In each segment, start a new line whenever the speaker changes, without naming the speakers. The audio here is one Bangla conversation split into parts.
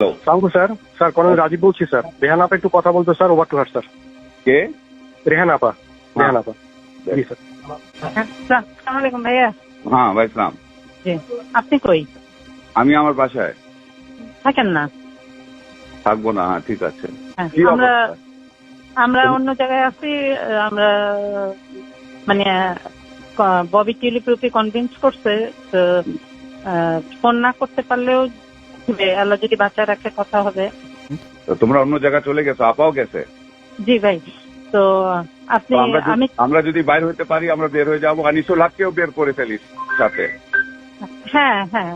সালামু স্যার। স্যার কর্নেল রাজীব বলছি স্যার। রেহান আপা একটু কথা বলতো sir. Over to her sir.
কে?
রেহান আপা। রেহান আপা। জি স্যার।
আসসালামু আলাইকুম ভাইয়া।
হ্যাঁ ভাই সালাম।
জি, আপনি কই
আমি আমার বাসায়
থাকেন না?
থাকবো না। হ্যাঁ ঠিক আছে।
হ্যাঁ,
কি
আমরা
অবস্থা?
আমরা অন্য জায়গায় আছি। আমরা মানে ববি টিউলিপকে কনভিন্স করছে তো, ফোন না করতে পারলেও আল্লাহ যদি বাঁচায় রাখে কথা হবে।
তো তোমরা অন্য জায়গায় চলে গেছো, আপাও গেছে।
জি ভাই, তো আপনি
তো
আমি
আমরা যদি বাইর হইতে পারি আমরা বের হয়ে যাবো। আনিসুল হককেও বের করে ফেলিস সাথে।
হ্যাঁ হ্যাঁ,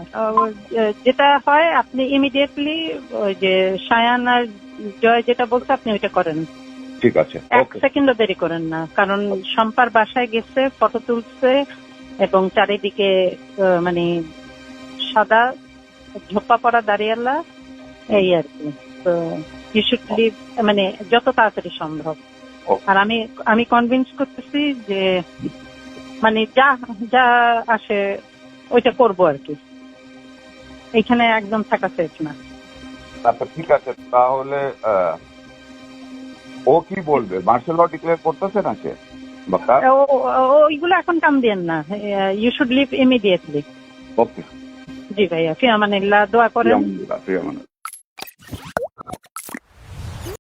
যেটা হয় আপনি ইমিডিয়েটলি ওই যে সায়ান আর জয় যেটা বলছে আপনি ওইটা করেন।
ঠিক আছে,
এক
ওকে।
সেকেন্ডও দেরি করেন না, কারণ শম্পার বাসায় গেছে, ফটো তুলছে এবং চারিদিকে মানে সাদা ঝোপা পড়া দাঁড়িয়ালা এই আর কি। তো ইউ শুড লিভ মানে যত তাড়াতাড়ি সম্ভব।
Okay.
আর আমি কনভিন্স করতেছি যে মানে যা যা আসে ওইটা করবো আর কি। এইখানে একদম থাকা সেফ না।
আচ্ছা ঠিক আছে, তাহলে ও কি বলবে? মার্শাল ল ডিক্লেয়ার করতেছে না সে বাক্কা?
ওইগুলো এখন কাম দিয়েন না। You should leave immediately.
Okay.
জি ভাইয়া, ফি আমানিল্লাহ, দোয়া করেন।
প্রিয় মানুষ।